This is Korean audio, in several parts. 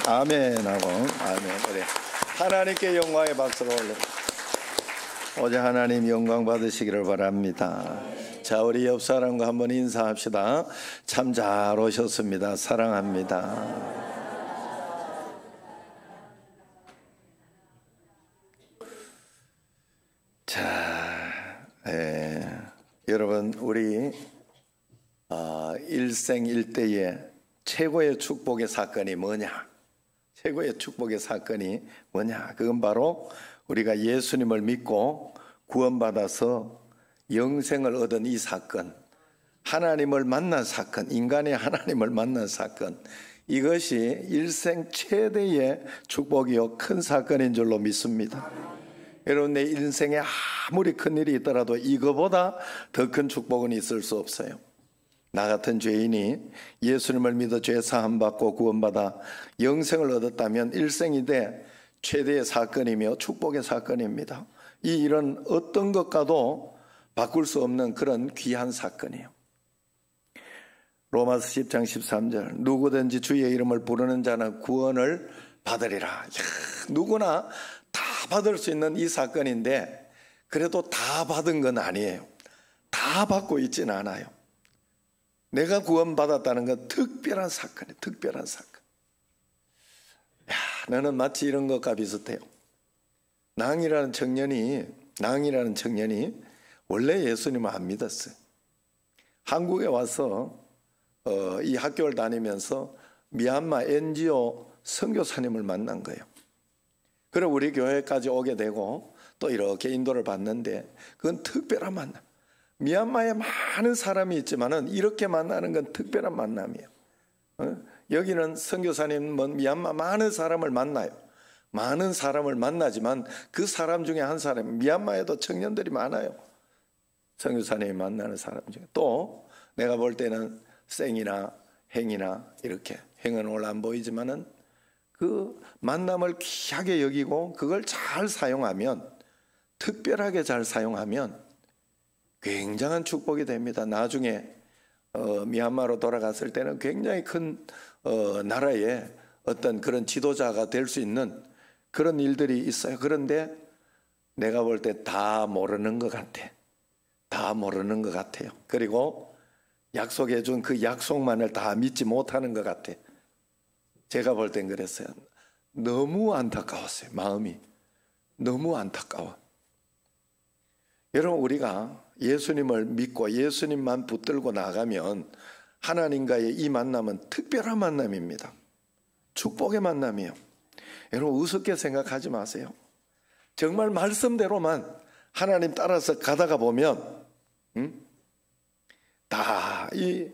아멘하고 아멘. 그래. 하나님께 영광의 박수를 올려. 오직 하나님 영광 받으시기를 바랍니다. 자, 우리 옆 사람과 한번 인사합시다. 참 잘 오셨습니다. 사랑합니다. 자, 여러분, 우리 일생일대의 최고의 축복의 사건이 뭐냐? 최고의 축복의 사건이 뭐냐? 그건 바로 우리가 예수님을 믿고 구원받아서 영생을 얻은 이 사건, 하나님을 만난 사건, 인간의 하나님을 만난 사건, 이것이 일생 최대의 축복이요 큰 사건인 줄로 믿습니다. 여러분, 내 인생에 아무리 큰 일이 있더라도 이거보다 더 큰 축복은 있을 수 없어요. 나 같은 죄인이 예수님을 믿어 죄 사함 받고 구원받아 영생을 얻었다면 일생이대 최대의 사건이며 축복의 사건입니다. 이 일은 어떤 것과도 바꿀 수 없는 그런 귀한 사건이에요. 로마서 10장 13절, 누구든지 주의 이름을 부르는 자는 구원을 받으리라. 누구나 다 받을 수 있는 이 사건인데, 그래도 다 받은 건 아니에요. 다 받고 있지는 않아요. 내가 구원받았다는 건 특별한 사건이에요. 특별한 사건. 나는 마치 이런 것과 비슷해요. 낭이라는 청년이 원래 예수님을 안 믿었어요. 한국에 와서 이 학교를 다니면서 미얀마 NGO 선교사님을 만난 거예요. 그래 우리 교회까지 오게 되고 또 이렇게 인도를 받는데, 그건 특별한 만남. 미얀마에 많은 사람이 있지만은 이렇게 만나는 건 특별한 만남이에요. 여기는 선교사님은 미얀마 많은 사람을 만나요. 많은 사람을 만나지만 그 사람 중에 한 사람, 미얀마에도 청년들이 많아요. 선교사님이 만나는 사람 중에. 또 내가 볼 때는 생이나 행이나, 이렇게 행은 오늘 안 보이지만은 그 만남을 귀하게 여기고 그걸 잘 사용하면, 특별하게 잘 사용하면 굉장한 축복이 됩니다. 나중에 미얀마로 돌아갔을 때는 굉장히 큰 나라의 어떤 그런 지도자가 될 수 있는 그런 일들이 있어요. 그런데 내가 볼 때 다 모르는 것 같아. 다 모르는 것 같아요. 그리고 약속해 준 그 약속만을 다 믿지 못하는 것 같아. 제가 볼 땐 그랬어요. 너무 안타까웠어요. 마음이 너무 안타까워. 여러분, 우리가 예수님을 믿고 예수님만 붙들고 나가면 하나님과의 이 만남은 특별한 만남입니다. 축복의 만남이에요. 여러분, 우습게 생각하지 마세요. 정말 말씀대로만 하나님 따라서 가다가 보면 다 이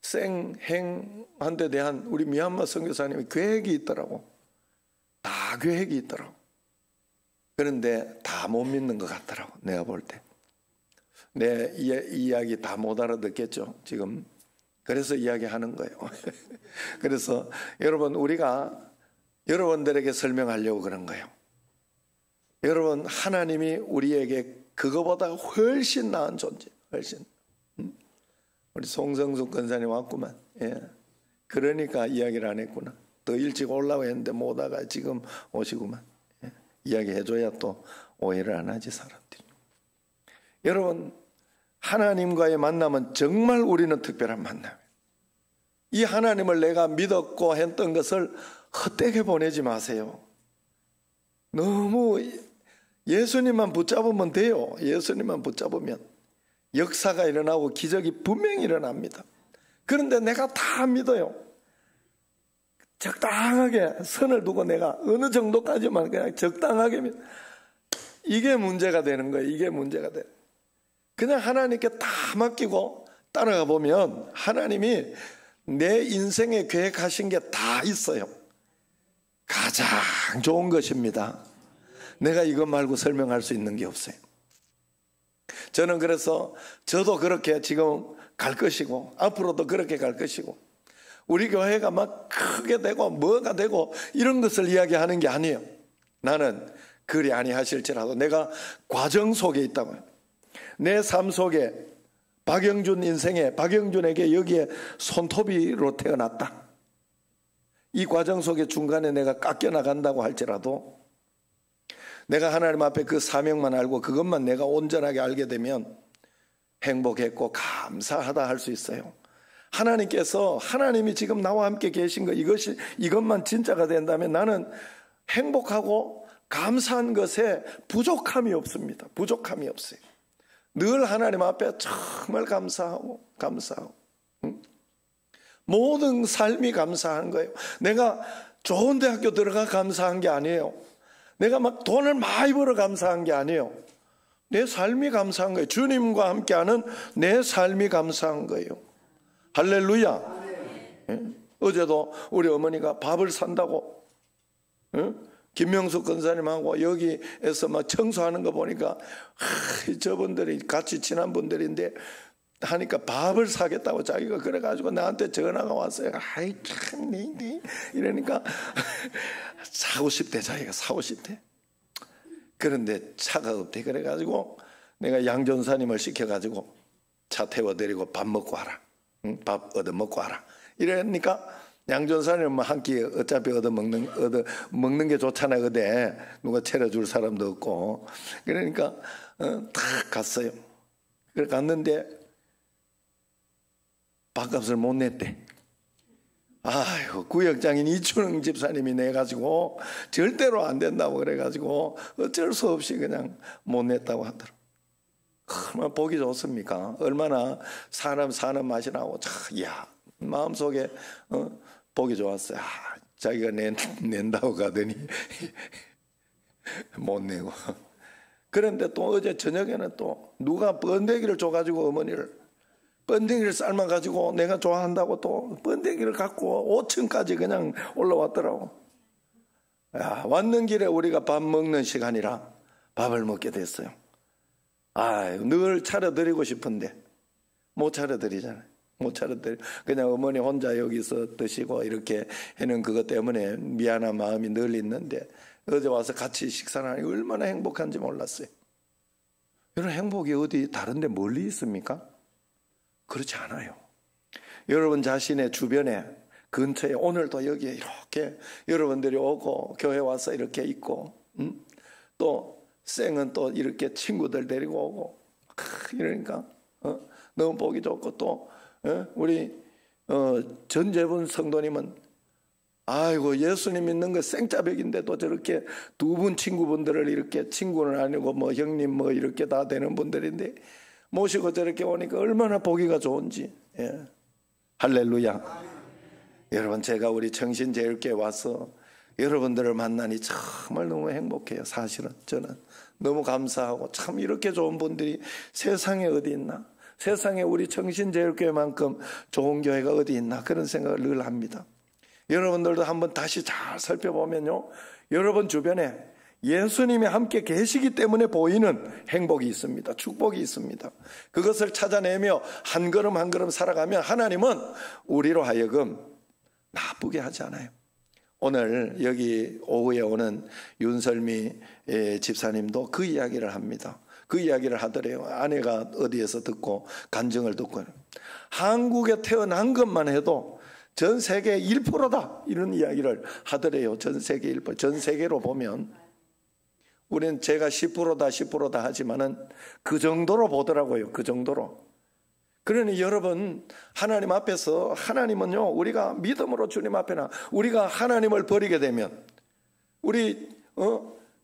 생행한 데 대한 우리 미얀마 선교사님의 계획이 있더라고. 다 계획이 있더라고. 그런데 다 못 믿는 것 같더라고, 내가 볼 때. 내 이야기 다 못 알아듣겠죠, 지금. 그래서 이야기하는 거예요. 그래서 여러분, 우리가 여러분들에게 설명하려고 그런 거예요. 여러분, 하나님이 우리에게 그거보다 훨씬 나은 존재, 훨씬. 우리 송성숙 권사님 왔구만. 예. 그러니까 이야기를 안 했구나. 더 일찍 오려고 했는데 못 와가 지금 오시구만. 예. 이야기해줘야 또 오해를 안 하지, 사람들이. 여러분, 하나님과의 만남은 정말 우리는 특별한 만남이에요. 이 하나님을 내가 믿었고 했던 것을 헛되게 보내지 마세요. 너무 예수님만 붙잡으면 돼요. 예수님만 붙잡으면 역사가 일어나고 기적이 분명히 일어납니다. 그런데 내가 다 믿어요. 적당하게 선을 두고 내가 어느 정도까지만 그냥 적당하게 믿어. 이게 문제가 되는 거예요. 이게 문제가 돼. 그냥 하나님께 다 맡기고 따라가 보면 하나님이 내 인생에 계획하신 게 다 있어요. 가장 좋은 것입니다. 내가 이것 말고 설명할 수 있는 게 없어요. 저는 그래서 저도 그렇게 지금 갈 것이고 앞으로도 그렇게 갈 것이고, 우리 교회가 막 크게 되고 뭐가 되고 이런 것을 이야기하는 게 아니에요. 나는 그리 아니하실지라도 내가 과정 속에 있다고요. 내 삶 속에 박영준 인생에 박영준에게 여기에 손톱이로 태어났다. 이 과정 속에 중간에 내가 깎여나간다고 할지라도 내가 하나님 앞에 그 사명만 알고 그것만 내가 온전하게 알게 되면 행복했고 감사하다 할 수 있어요. 하나님께서 하나님이 지금 나와 함께 계신 것 이것만 진짜가 된다면 나는 행복하고 감사한 것에 부족함이 없습니다. 부족함이 없어요. 늘 하나님 앞에 정말 감사하고 모든 삶이 감사한 거예요. 내가 좋은 대학교 들어가 감사한 게 아니에요. 내가 막 돈을 많이 벌어 감사한 게 아니에요. 내 삶이 감사한 거예요. 주님과 함께하는 내 삶이 감사한 거예요. 할렐루야. 어제도 우리 어머니가 밥을 산다고 김명숙 권사님하고 여기에서 막 청소하는 거 보니까 저분들이 같이 친한 분들인데 하니까 밥을 사겠다고 자기가 그래가지고 나한테 전화가 왔어요. 아이 참 이러니까 사고 싶대. 자기가 사고 싶대. 그런데 차가 없대. 그래가지고 내가 양전사님을 시켜가지고 차 태워드리고 밥 먹고 와라. 밥 얻어 먹고 와라. 이러니까 양전사님은 한 끼 어차피 얻어 먹는 게 좋잖아요. 어디 누가 차려줄 사람도 없고. 그러니까 탁 갔어요. 그래 갔는데 밥값을 못 냈대. 아유, 구역장인 이춘흥 집사님이 내가지고 절대로 안 된다고 그래가지고 어쩔 수 없이 그냥 못 냈다고 하더라고. 얼마나 보기 좋습니까? 얼마나 사람 사는 맛이 나고, 야, 마음속에 보기 좋았어요. 자기가 낸다고 가더니 못 내고. 그런데 또 어제 저녁에는 또 누가 번데기를 줘가지고 어머니를 번데기를 삶아가지고 내가 좋아한다고 또 번데기를 갖고 5층까지 그냥 올라왔더라고. 야, 왔는 길에 우리가 밥 먹는 시간이라 밥을 먹게 됐어요. 늘 차려드리고 싶은데 못 차려드리잖아요. 못 차려드려. 그냥 어머니 혼자 여기서 드시고 이렇게 하는 그것 때문에 미안한 마음이 늘 있는데 어제 와서 같이 식사를 하니 얼마나 행복한지 몰랐어요. 이런 행복이 어디 다른 데 멀리 있습니까? 그렇지 않아요. 여러분 자신의 주변에 근처에 오늘도 여기에 이렇게 여러분들이 오고 교회 와서 이렇게 있고 또 생은 또 이렇게 친구들 데리고 오고 이러니까 너무 보기 좋고 또 우리 전재분 성도님은 아이고 예수님 믿는 거 생짜백인데도 저렇게 두 분 친구분들을 이렇게 친구는 아니고 뭐 형님 뭐 이렇게 다 되는 분들인데 모시고 저렇게 오니까 얼마나 보기가 좋은지. 할렐루야. 여러분 제가 우리 청신제일교회 와서 여러분들을 만나니 정말 너무 행복해요. 사실은 저는 너무 감사하고 참 이렇게 좋은 분들이 세상에 어디 있나. 세상에 우리 청신제일교회만큼 좋은 교회가 어디 있나 그런 생각을 늘 합니다. 여러분들도 한번 다시 잘 살펴보면요, 여러분 주변에 예수님이 함께 계시기 때문에 보이는 행복이 있습니다. 축복이 있습니다. 그것을 찾아내며 한 걸음 한 걸음 살아가면 하나님은 우리로 하여금 나쁘게 하지 않아요. 오늘 여기 오후에 오는 윤설미 집사님도 그 이야기를 합니다. 그 이야기를 하더래요. 아내가 어디에서 듣고 간증을 듣고 한국에 태어난 것만 해도 전 세계 1%다 이런 이야기를 하더래요. 전 세계 1%. 전 세계로 보면 우리는 제가 10%다 하지만은 그 정도로 보더라고요. 그 정도로. 그러니 여러분 하나님 앞에서 하나님은요 우리가 믿음으로 주님 앞에나 우리가 하나님을 버리게 되면 우리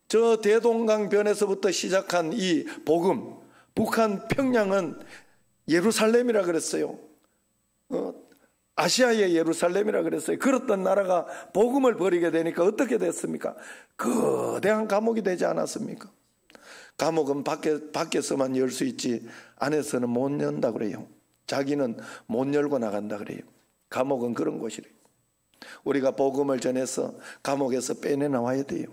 저 대동강변에서부터 시작한 이 복음 북한 평양은 예루살렘이라 그랬어요. 아시아의 예루살렘이라 그랬어요. 그랬던 나라가 복음을 버리게 되니까 어떻게 됐습니까? 거대한 감옥이 되지 않았습니까? 감옥은 밖에서만 열 수 있지 안에서는 못 연다 그래요. 자기는 못 열고 나간다 그래요. 감옥은 그런 곳이래요. 우리가 복음을 전해서 감옥에서 빼내나와야 돼요.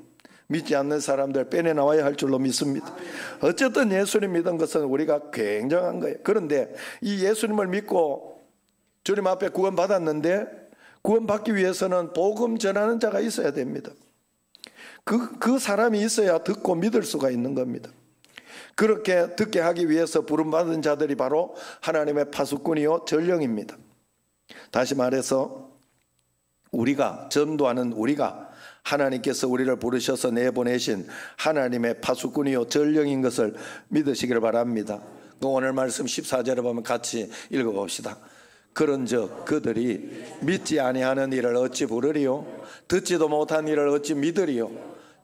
믿지 않는 사람들 빼내나와야 할 줄로 믿습니다. 어쨌든 예수님 믿은 것은 우리가 굉장한 거예요. 그런데 이 예수님을 믿고 주님 앞에 구원받았는데 구원받기 위해서는 복음 전하는 자가 있어야 됩니다. 그 사람이 있어야 듣고 믿을 수가 있는 겁니다. 그렇게 듣게 하기 위해서 부름받은 자들이 바로 하나님의 파수꾼이요 전령입니다. 다시 말해서 우리가, 전도하는 우리가 하나님께서 우리를 부르셔서 내보내신 하나님의 파수꾼이요 전령인 것을 믿으시기를 바랍니다. 오늘 말씀 14절에 보면 같이 읽어봅시다. 그런즉 그들이 믿지 아니하는 일을 어찌 부르리요? 듣지도 못한 일을 어찌 믿으리요?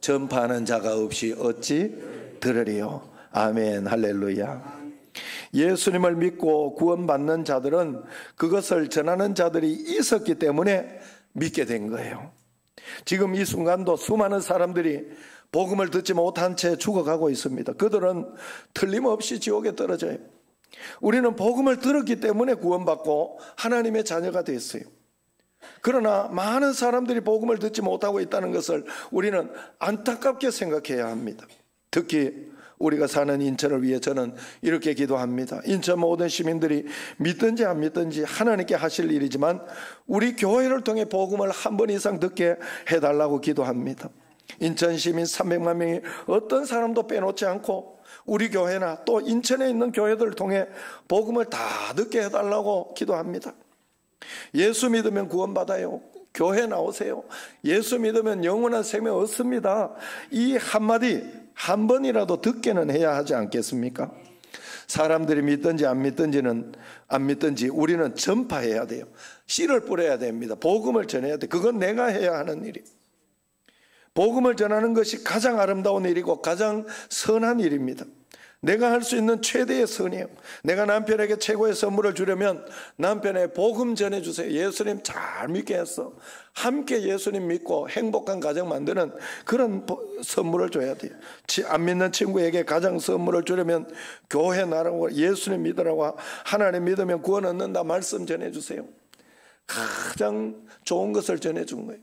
전파하는 자가 없이 어찌 들으리요? 아멘. 할렐루야. 예수님을 믿고 구원받는 자들은 그것을 전하는 자들이 있었기 때문에 믿게 된 거예요. 지금 이 순간도 수많은 사람들이 복음을 듣지 못한 채 죽어가고 있습니다. 그들은 틀림없이 지옥에 떨어져요. 우리는 복음을 들었기 때문에 구원받고 하나님의 자녀가 됐어요. 그러나 많은 사람들이 복음을 듣지 못하고 있다는 것을 우리는 안타깝게 생각해야 합니다. 특히 우리가 사는 인천을 위해 저는 이렇게 기도합니다. 인천 모든 시민들이 믿든지 안 믿든지 하나님께 하실 일이지만 우리 교회를 통해 복음을 한 번 이상 듣게 해달라고 기도합니다. 인천 시민 300만 명이 어떤 사람도 빼놓지 않고 우리 교회나 또 인천에 있는 교회들을 통해 복음을 다 듣게 해달라고 기도합니다. 예수 믿으면 구원받아요. 교회 나오세요. 예수 믿으면 영원한 생명 얻습니다. 이 한마디 한 번이라도 듣게는 해야 하지 않겠습니까? 사람들이 믿든지 안 믿든지 우리는 전파해야 돼요. 씨를 뿌려야 됩니다. 복음을 전해야 돼. 그건 내가 해야 하는 일이에요. 복음을 전하는 것이 가장 아름다운 일이고 가장 선한 일입니다. 내가 할 수 있는 최대의 선이에요. 내가 남편에게 최고의 선물을 주려면 남편의 복음 전해주세요. 예수님 잘 믿게 했어. 함께 예수님 믿고 행복한 가정 만드는 그런 선물을 줘야 돼요. 안 믿는 친구에게 가장 선물을 주려면 교회 나라고 예수님 믿으라고 하나님 믿으면 구원 얻는다 말씀 전해주세요. 가장 좋은 것을 전해준 거예요.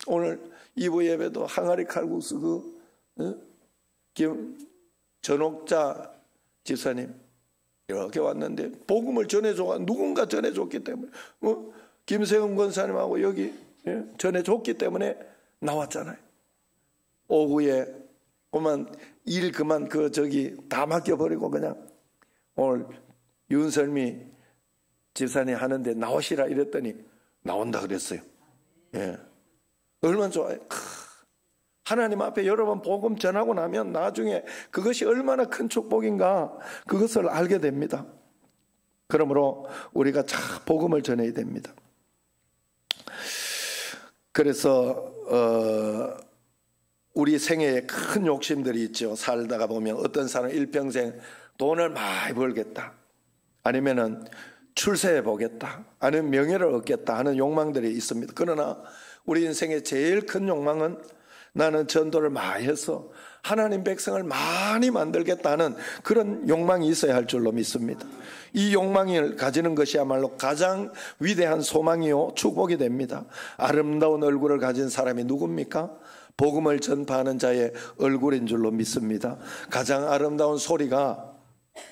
오늘 2부 예배도 항아리 칼국수 전옥자 집사님 이렇게 왔는데 복음을 전해줘. 누군가 전해줬기 때문에 김세훈 권사님하고 여기 전해줬기 때문에 나왔잖아요. 오후에 일 그만 다 맡겨버리고 그냥 오늘 윤설미 집사님 하는데 나오시라 이랬더니 나온다 그랬어요. 예. 얼마나 좋아요. 하나님 앞에 여러 번 복음 전하고 나면 나중에 그것이 얼마나 큰 축복인가 그것을 알게 됩니다. 그러므로 우리가 참 복음을 전해야 됩니다. 그래서 우리 생애에 큰 욕심들이 있죠. 살다가 보면 어떤 사람은 일평생 돈을 많이 벌겠다, 아니면은 출세해 보겠다, 아니면 명예를 얻겠다 하는 욕망들이 있습니다. 그러나 우리 인생의 제일 큰 욕망은 나는 전도를 많이 해서 하나님 백성을 많이 만들겠다는 그런 욕망이 있어야 할 줄로 믿습니다. 이 욕망을 가지는 것이야말로 가장 위대한 소망이요 축복이 됩니다. 아름다운 얼굴을 가진 사람이 누굽니까? 복음을 전파하는 자의 얼굴인 줄로 믿습니다. 가장 아름다운 소리가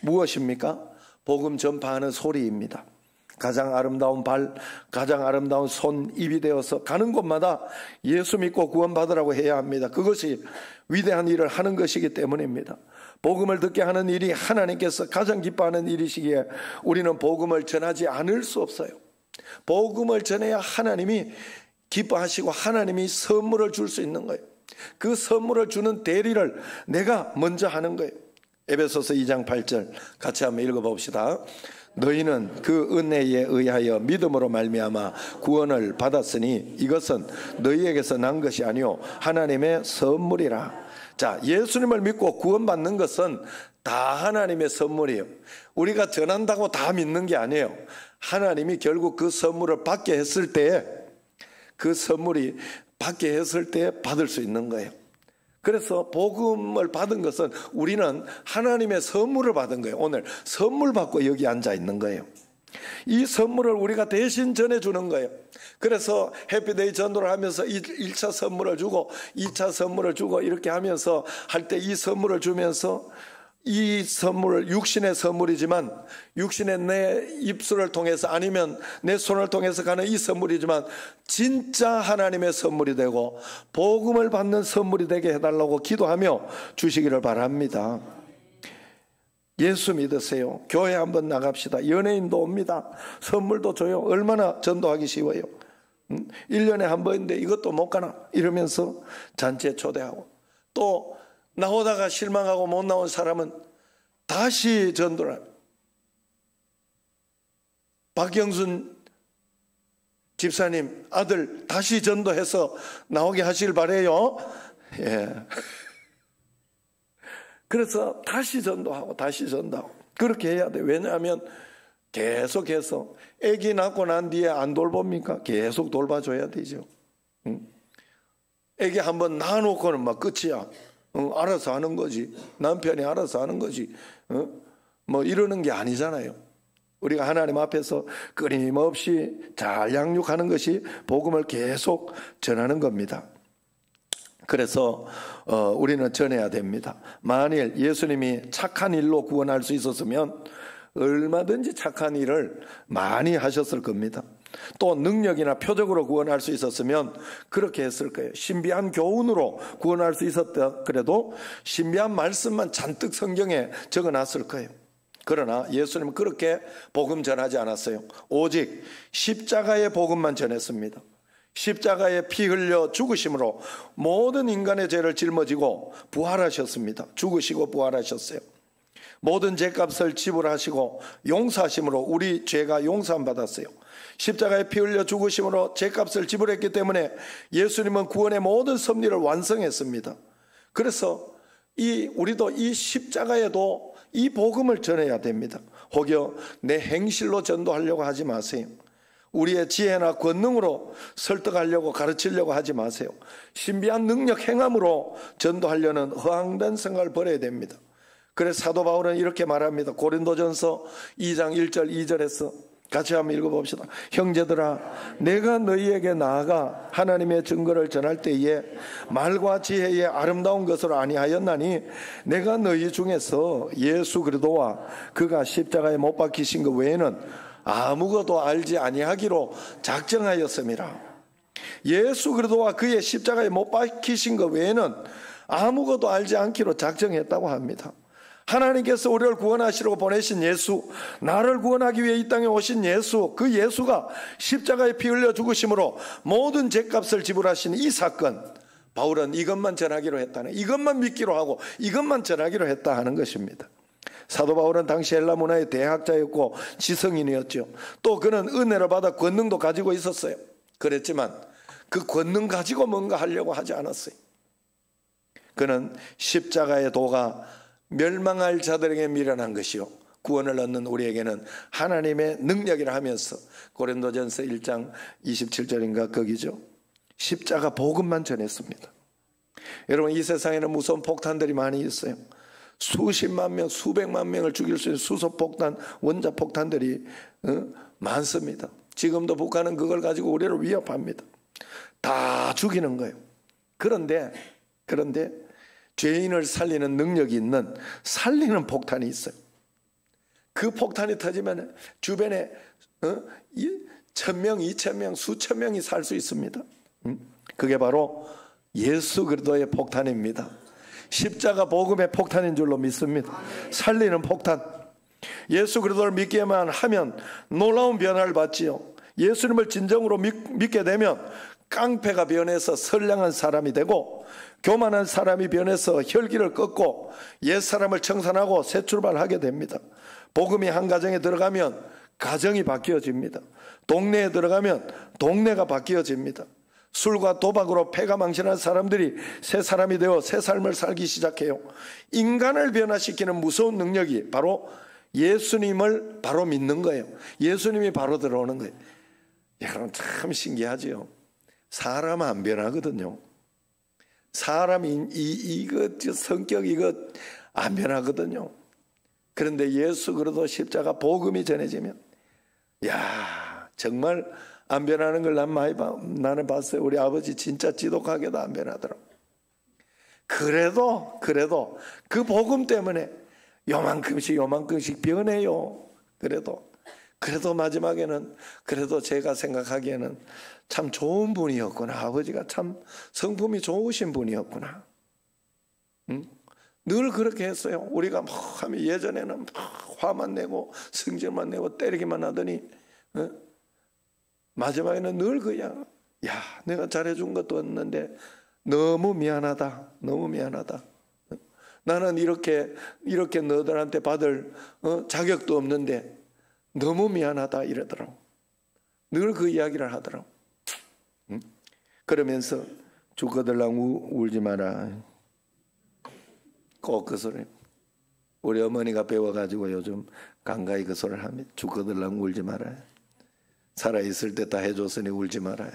무엇입니까? 복음 전파하는 소리입니다. 가장 아름다운 발, 가장 아름다운 손, 입이 되어서 가는 곳마다 예수 믿고 구원받으라고 해야 합니다. 그것이 위대한 일을 하는 것이기 때문입니다. 복음을 듣게 하는 일이 하나님께서 가장 기뻐하는 일이시기에 우리는 복음을 전하지 않을 수 없어요. 복음을 전해야 하나님이 기뻐하시고 하나님이 선물을 줄 수 있는 거예요. 그 선물을 주는 대리를 내가 먼저 하는 거예요. 에베소서 2장 8절 같이 한번 읽어봅시다. 너희는 그 은혜에 의하여 믿음으로 말미암아 구원을 받았으니 이것은 너희에게서 난 것이 아니요 하나님의 선물이라. 자, 예수님을 믿고 구원받는 것은 다 하나님의 선물이에요. 우리가 전한다고 다 믿는 게 아니에요. 하나님이 결국 그 선물을 받게 했을 때, 그 선물이 받게 했을 때 받을 수 있는 거예요. 그래서 복음을 받은 것은 우리는 하나님의 선물을 받은 거예요. 오늘 선물 받고 여기 앉아 있는 거예요. 이 선물을 우리가 대신 전해주는 거예요. 그래서 해피데이 전도를 하면서 1차 선물을 주고 2차 선물을 주고 이렇게 하면서 할 때 이 선물을 주면서 이 선물을 육신의 선물이지만 육신의 내 입술을 통해서 아니면 내 손을 통해서 가는 이 선물이지만 진짜 하나님의 선물이 되고 복음을 받는 선물이 되게 해달라고 기도하며 주시기를 바랍니다. 예수 믿으세요. 교회 한번 나갑시다. 연예인도 옵니다. 선물도 줘요. 얼마나 전도하기 쉬워요. 1년에 한 번인데 이것도 못 가나 이러면서 잔치에 초대하고, 또 나오다가 실망하고 못 나온 사람은 다시 전도를 합니다. 박경순 집사님 아들 다시 전도해서 나오게 하시길 바래요. 예. 그래서 다시 전도하고 다시 전도하고 그렇게 해야 돼. 왜냐하면 계속해서 아기 낳고 난 뒤에 안 돌봅니까? 계속 돌봐줘야 되죠. 아기 한번 낳아놓고는 막 끝이야. 알아서 하는 거지. 남편이 알아서 하는 거지. 뭐 이러는 게 아니잖아요. 우리가 하나님 앞에서 끊임없이 잘 양육하는 것이 복음을 계속 전하는 겁니다. 그래서 우리는 전해야 됩니다. 만일 예수님이 착한 일로 구원할 수 있었으면 얼마든지 착한 일을 많이 하셨을 겁니다. 또 능력이나 표적으로 구원할 수 있었으면 그렇게 했을 거예요. 신비한 교훈으로 구원할 수 있었다 그래도 신비한 말씀만 잔뜩 성경에 적어놨을 거예요. 그러나 예수님은 그렇게 복음 전하지 않았어요. 오직 십자가의 복음만 전했습니다. 십자가에 피 흘려 죽으심으로 모든 인간의 죄를 짊어지고 부활하셨습니다. 죽으시고 부활하셨어요. 모든 죄값을 지불하시고 용서하심으로 우리 죄가 용서함 받았어요. 십자가에 피 흘려 죽으심으로 죄값을 지불했기 때문에 예수님은 구원의 모든 섭리를 완성했습니다. 그래서 우리도 이 십자가에도 이 복음을 전해야 됩니다. 혹여 내 행실로 전도하려고 하지 마세요. 우리의 지혜나 권능으로 설득하려고 가르치려고 하지 마세요. 신비한 능력 행함으로 전도하려는 허황된 생각을 버려야 됩니다. 그래서 사도 바울은 이렇게 말합니다. 고린도전서 2장 1절 2절에서 같이 한번 읽어봅시다. 형제들아, 내가 너희에게 나아가 하나님의 증거를 전할 때에 말과 지혜의 아름다운 것으로 아니하였나니 내가 너희 중에서 예수 그리스도와 그가 십자가에 못 박히신 것 외에는 아무것도 알지 아니하기로 작정하였음이라. 예수 그리스도와 그의 십자가에 못 박히신 것 외에는 아무것도 알지 않기로 작정했다고 합니다. 하나님께서 우리를 구원하시려고 보내신 예수, 나를 구원하기 위해 이 땅에 오신 예수, 그 예수가 십자가에 피 흘려 죽으심으로 모든 죄값을 지불하신 이 사건, 바울은 이것만 전하기로 했다는, 이것만 믿기로 하고 이것만 전하기로 했다 하는 것입니다. 사도 바울은 당시 헬라 문화의 대학자였고 지성인이었죠. 또 그는 은혜를 받아 권능도 가지고 있었어요. 그랬지만 그 권능 가지고 뭔가 하려고 하지 않았어요. 그는 십자가의 도가 멸망할 자들에게 미련한 것이요 구원을 얻는 우리에게는 하나님의 능력이라 하면서 고린도전서 1장 27절인가 거기죠. 십자가 복음만 전했습니다. 여러분, 이 세상에는 무서운 폭탄들이 많이 있어요. 수십만 명, 수백만 명을 죽일 수 있는 수소폭탄, 원자폭탄들이 많습니다. 지금도 북한은 그걸 가지고 우리를 위협합니다. 다 죽이는 거예요. 그런데 죄인을 살리는 능력이 있는 살리는 폭탄이 있어요. 그 폭탄이 터지면 주변에 1,000명, 2,000명, 수천 명이 살 수 있습니다. 그게 바로 예수 그리스도의 폭탄입니다. 십자가 복음의 폭탄인 줄로 믿습니다. 살리는 폭탄. 예수 그리스도를 믿기만 하면 놀라운 변화를 받지요. 예수님을 진정으로 믿게 되면 깡패가 변해서 선량한 사람이 되고, 교만한 사람이 변해서 혈기를 꺾고 옛사람을 청산하고 새 출발하게 됩니다. 복음이 한 가정에 들어가면 가정이 바뀌어집니다. 동네에 들어가면 동네가 바뀌어집니다. 술과 도박으로 패가 망신한 사람들이 새 사람이 되어 새 삶을 살기 시작해요. 인간을 변화시키는 무서운 능력이 바로 예수님을 바로 믿는 거예요. 예수님이 바로 들어오는 거예요. 여러분, 참 신기하죠. 사람 안 변하거든요. 사람이 성격 안 변하거든요. 그런데 예수 그리스도 십자가 복음이 전해지면, 야, 정말 안 변하는 걸 나는 봤어요. 우리 아버지 진짜 지독하게도 안 변하더라고. 그래도 그 복음 때문에 요만큼씩 변해요. 그래도 마지막에는 그래도 제가 생각하기에는 참 좋은 분이었구나. 아버지가 참 성품이 좋으신 분이었구나. 늘 그렇게 했어요. 우리가 하면 예전에는 화만 내고 성질만 내고 때리기만 하더니 마지막에는 늘 그냥 야, 내가 잘해준 것도 없는데 너무 미안하다. 너무 미안하다. 나는 이렇게 너들한테 받을 자격도 없는데 너무 미안하다 이러더라고. 늘 그 이야기를 하더라고. 그러면서 죽어들랑 울지 마라. 꼭 그 소리. 우리 어머니가 배워가지고 요즘 간간히 그 소리를 합니다. 죽어들랑 울지 마라. 살아있을 때 다 해줬으니 울지 마라.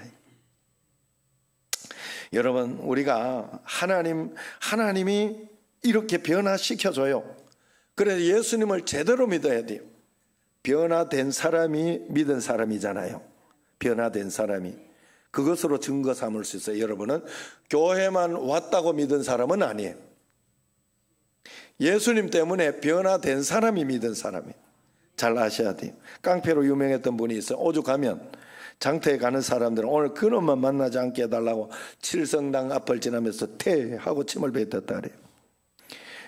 여러분, 우리가 하나님이 이렇게 변화시켜줘요. 그래서 예수님을 제대로 믿어야 돼요. 변화된 사람이 믿은 사람이잖아요. 변화된 사람이. 그것으로 증거 삼을 수 있어요. 여러분은 교회만 왔다고 믿은 사람은 아니에요. 예수님 때문에 변화된 사람이 믿은 사람이에요. 잘 아셔야 돼요. 깡패로 유명했던 분이 있어요. 오죽하면 장터에 가는 사람들은 오늘 그놈만 만나지 않게 해달라고 칠성당 앞을 지나면서 퇴하고 침을 뱉었다 그래요.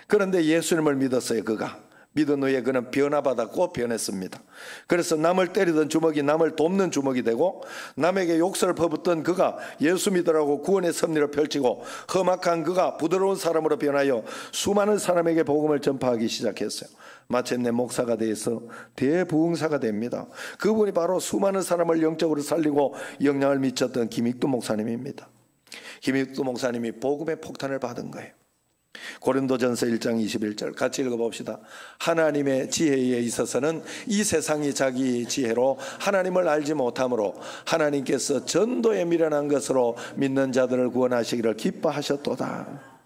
그런데 예수님을 믿었어요. 그가 믿은 후에 그는 변화받았고 변했습니다. 그래서 남을 때리던 주먹이 남을 돕는 주먹이 되고, 남에게 욕설을 퍼붓던 그가 예수 믿으라고 구원의 섭리를 펼치고, 험악한 그가 부드러운 사람으로 변하여 수많은 사람에게 복음을 전파하기 시작했어요. 마침내 목사가 돼서 대부흥사가 됩니다. 그분이 바로 수많은 사람을 영적으로 살리고 영향을 미쳤던 김익두 목사님입니다. 김익두 목사님이 복음의 폭탄을 받은 거예요. 고린도전서 1장 21절 같이 읽어봅시다. 하나님의 지혜에 있어서는 이 세상이 자기 지혜로 하나님을 알지 못하므로 하나님께서 전도에 미련한 것으로 믿는 자들을 구원하시기를 기뻐하셨도다.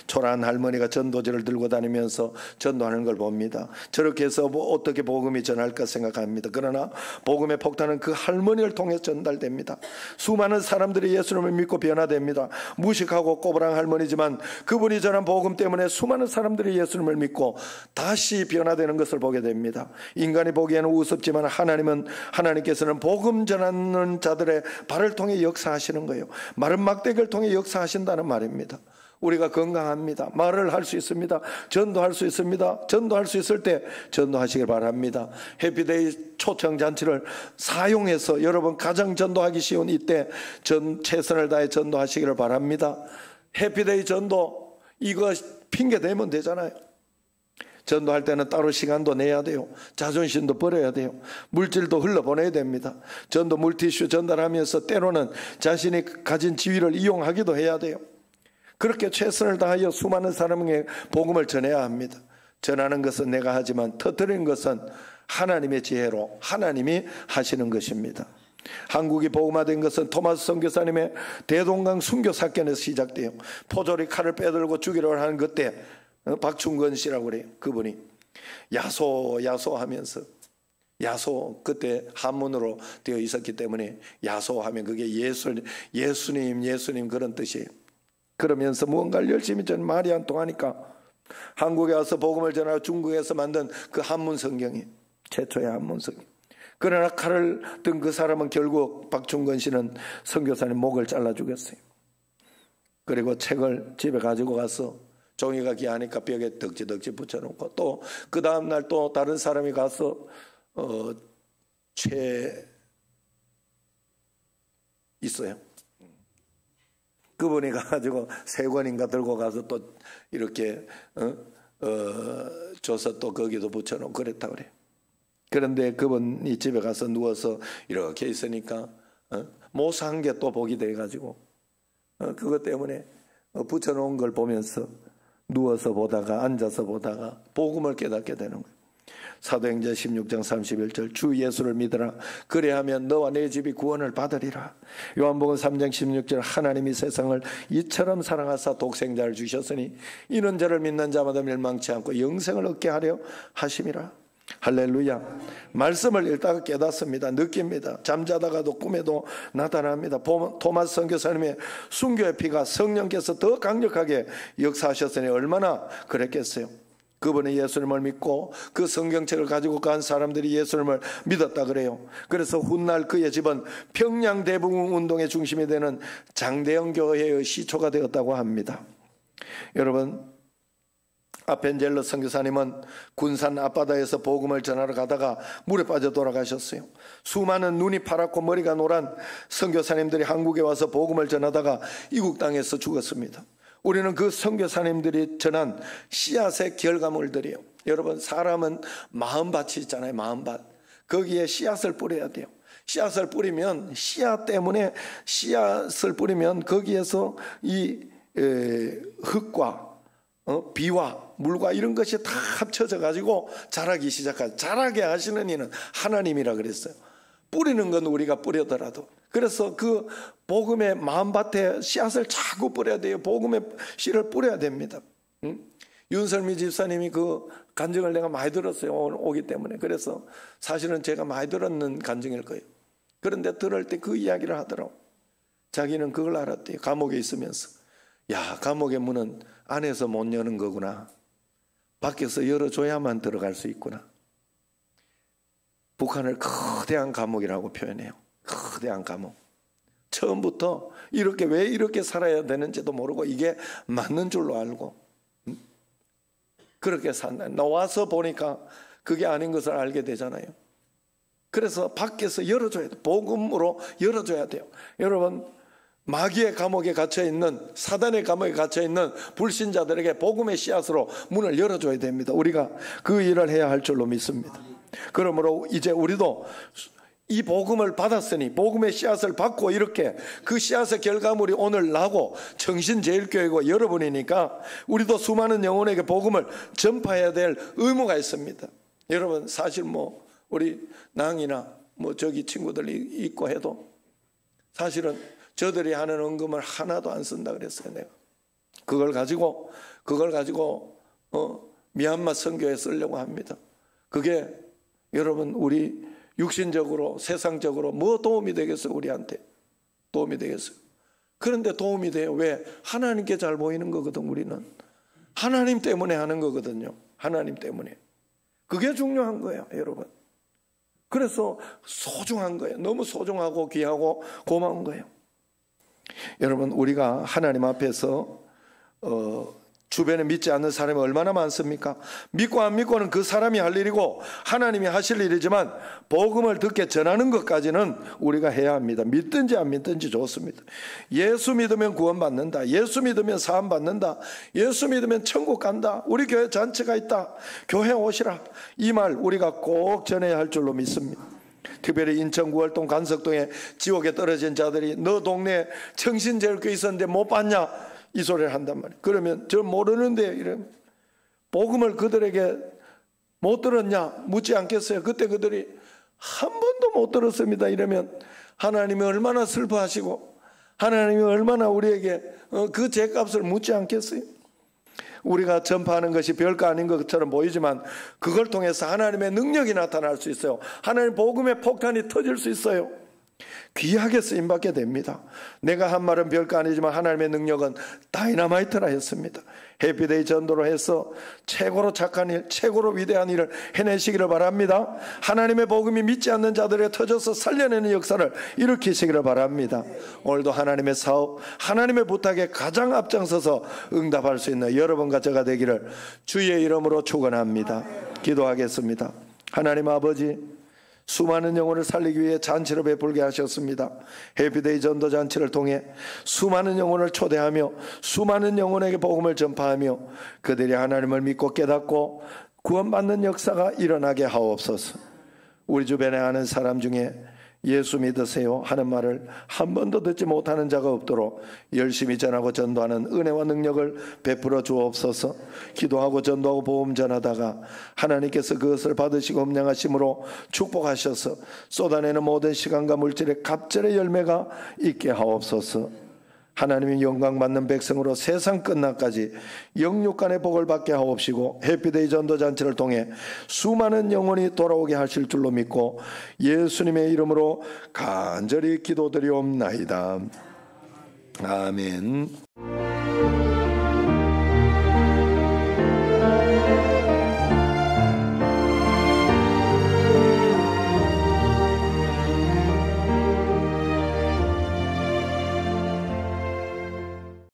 초라한 할머니가 전도지를 들고 다니면서 전도하는 걸 봅니다. 저렇게 해서 어떻게 복음이 전할까 생각합니다. 그러나 복음의 폭탄은 그 할머니를 통해 전달됩니다. 수많은 사람들이 예수님을 믿고 변화됩니다. 무식하고 꼬부랑 할머니지만 그분이 전한 복음 때문에 수많은 사람들이 예수님을 믿고 다시 변화되는 것을 보게 됩니다. 인간이 보기에는 우습지만 하나님께서는 복음 전하는 자들의 발을 통해 역사하시는 거예요. 마른 막대기를 통해 역사하신다는 말입니다. 우리가 건강합니다. 말을 할 수 있습니다. 전도할 수 있습니다. 전도할 수 있을 때 전도하시길 바랍니다. 해피데이 초청잔치를 사용해서 여러분 가장 전도하기 쉬운 이때 최선을 다해 전도하시기를 바랍니다. 해피데이 전도 이거 핑계 대면 되잖아요. 전도할 때는 따로 시간도 내야 돼요. 자존심도 버려야 돼요. 물질도 흘러보내야 됩니다. 전도 물티슈 전달하면서 때로는 자신이 가진 지위를 이용하기도 해야 돼요. 그렇게 최선을 다하여 수많은 사람에게 복음을 전해야 합니다. 전하는 것은 내가 하지만 터뜨리는 것은 하나님의 지혜로 하나님이 하시는 것입니다. 한국이 복음화된 것은 토마스 선교사님의 대동강 순교 사건에서 시작돼요. 포졸이 칼을 빼들고 죽이려고 하는 그때 박충건 씨라고 그래요. 그분이 야소 하면서, 야소 그때 한문으로 되어 있었기 때문에 야소하면 그게 예수님 그런 뜻이에요. 그러면서 무언가를 열심히 전 말이 안 통하니까 한국에 와서 복음을 전하고 중국에서 만든 그 한문 성경이 최초의 한문 성경. 그러나 칼을 든 그 사람은 결국 박충건 씨는 선교사님 목을 잘라 죽였어요. 그리고 책을 집에 가지고 가서 종이가 귀하니까 벽에 덕지덕지 붙여놓고, 또 그 다음날 또 다른 사람이 가서 있어요. 그분이 가가지고 3권인가 들고 가서 또 이렇게 줘서 또 거기도 붙여놓고 그랬다 그래요. 그런데 그분이 집에 가서 누워서 이렇게 있으니까 모사 한 개 또 보게 돼가지고 그것 때문에 붙여놓은 걸 보면서 누워서 보다가 앉아서 보다가 복음을 깨닫게 되는 거예요. 사도행전 16장 31절 주 예수를 믿으라. 그래하면 너와 내 집이 구원을 받으리라. 요한복음 3장 16절 하나님이 세상을 이처럼 사랑하사 독생자를 주셨으니 이는 저를 믿는 자마다 멸망치 않고 영생을 얻게 하려 하심이라. 할렐루야. 말씀을 읽다가 깨닫습니다. 느낍니다. 잠자다가도 꿈에도 나타납니다. 토마스 선교사님의 순교의 피가 성령께서 더 강력하게 역사하셨으니 얼마나 그랬겠어요. 그분이 예수님을 믿고 그 성경책을 가지고 간 사람들이 예수님을 믿었다 그래요. 그래서 훗날 그의 집은 평양 대부흥 운동의 중심이 되는 장대영 교회의 시초가 되었다고 합니다. 여러분, 아펜젤러 선교사님은 군산 앞바다에서 복음을 전하러 가다가 물에 빠져 돌아가셨어요. 수많은 눈이 파랗고 머리가 노란 선교사님들이 한국에 와서 복음을 전하다가 이국 땅에서 죽었습니다. 우리는 그 선교사님들이 전한 씨앗의 결과물들이에요. 여러분, 사람은 마음밭이 있잖아요. 마음밭. 거기에 씨앗을 뿌려야 돼요. 씨앗을 뿌리면 씨앗을 뿌리면 거기에서 이 흙과 비와 물과 이런 것이 다 합쳐져 가지고 자라기 시작하죠. 자라게 하시는 이는 하나님이라 그랬어요. 뿌리는 건 우리가 뿌려더라도. 그래서 그 복음의 마음밭에 씨앗을 자꾸 뿌려야 돼요. 복음의 씨를 뿌려야 됩니다. 윤설미 집사님이 그 간증을 내가 많이 들었어요. 오늘 오기 때문에. 그래서 사실은 제가 많이 들었는 간증일 거예요. 그런데 들을 때 그 이야기를 하더라고. 자기는 그걸 알았대요. 감옥에 있으면서. 야, 감옥의 문은 안에서 못 여는 거구나. 밖에서 열어줘야만 들어갈 수 있구나. 북한을 거대한 감옥이라고 표현해요. 거대한 감옥. 처음부터 왜 이렇게 살아야 되는지도 모르고 이게 맞는 줄로 알고 그렇게 산다. 나와서 보니까 그게 아닌 것을 알게 되잖아요. 그래서 밖에서 열어줘야 돼요. 복음으로 열어줘야 돼요. 여러분, 마귀의 감옥에 갇혀있는, 사단의 감옥에 갇혀있는 불신자들에게 복음의 씨앗으로 문을 열어줘야 됩니다. 우리가 그 일을 해야 할 줄로 믿습니다. 그러므로 이제 우리도 이 복음을 받았으니 복음의 씨앗을 받고 이렇게 그 씨앗의 결과물이 오늘 나고 청신제일교회고 여러분이니까 우리도 수많은 영혼에게 복음을 전파해야 될 의무가 있습니다. 여러분, 사실 우리 낭이나 저기 친구들이 있고 해도 사실은 저들이 하는 헌금을 하나도 안 쓴다 그랬어요. 내가 그걸 가지고 미얀마 선교에 쓰려고 합니다. 그게 여러분, 우리 육신적으로 세상적으로 뭐 도움이 되겠어요? 우리한테 도움이 되겠어요? 그런데 도움이 돼요. 왜? 하나님께 잘 보이는 거거든. 우리는 하나님 때문에 하는 거거든요. 하나님 때문에. 그게 중요한 거예요, 여러분. 그래서 소중한 거예요. 너무 소중하고 귀하고 고마운 거예요. 여러분, 우리가 하나님 앞에서 주변에 믿지 않는 사람이 얼마나 많습니까? 믿고 안 믿고는 그 사람이 할 일이고 하나님이 하실 일이지만 복음을 듣게 전하는 것까지는 우리가 해야 합니다. 믿든지 안 믿든지 좋습니다. 예수 믿으면 구원받는다. 예수 믿으면 사함받는다. 예수 믿으면 천국 간다. 우리 교회 잔치가 있다. 교회 오시라. 이 말 우리가 꼭 전해야 할 줄로 믿습니다. 특별히 인천 구월동 간석동에 지옥에 떨어진 자들이 너 동네에 청신제일교회 있었는데 못 봤냐? 이 소리를 한단 말이에요. 그러면 저 모르는데 이러면 복음을 그들에게 못 들었냐 묻지 않겠어요? 그때 그들이 한 번도 못 들었습니다. 이러면 하나님이 얼마나 슬퍼하시고 하나님이 얼마나 우리에게 그 죄값을 묻지 않겠어요? 우리가 전파하는 것이 별거 아닌 것처럼 보이지만 그걸 통해서 하나님의 능력이 나타날 수 있어요. 하나님 복음의 폭탄이 터질 수 있어요. 귀하게 쓰임받게 됩니다. 내가 한 말은 별거 아니지만 하나님의 능력은 다이너마이트라 했습니다. 해피데이 전도로 해서 최고로 착한 일, 최고로 위대한 일을 해내시기를 바랍니다. 하나님의 복음이 믿지 않는 자들에 터져서 살려내는 역사를 일으키시기를 바랍니다. 오늘도 하나님의 사업, 하나님의 부탁에 가장 앞장서서 응답할 수 있는 여러분과 저가 되기를 주의 이름으로 축원합니다. 기도하겠습니다. 하나님 아버지, 수많은 영혼을 살리기 위해 잔치를 베풀게 하셨습니다. 해피데이 전도 잔치를 통해 수많은 영혼을 초대하며 수많은 영혼에게 복음을 전파하며 그들이 하나님을 믿고 깨닫고 구원받는 역사가 일어나게 하옵소서. 우리 주변에 아는 사람 중에 예수 믿으세요 하는 말을 한 번도 듣지 못하는 자가 없도록 열심히 전하고 전도하는 은혜와 능력을 베풀어 주옵소서. 기도하고 전도하고 복음 전하다가 하나님께서 그것을 받으시고 음량하심으로 축복하셔서 쏟아내는 모든 시간과 물질의 갑절의 열매가 있게 하옵소서. 하나님이 영광받는 백성으로 세상 끝날까지 영육간의 복을 받게 하옵시고 해피데이 전도잔치를 통해 수많은 영혼이 돌아오게 하실 줄로 믿고 예수님의 이름으로 간절히 기도드리옵나이다. 아멘.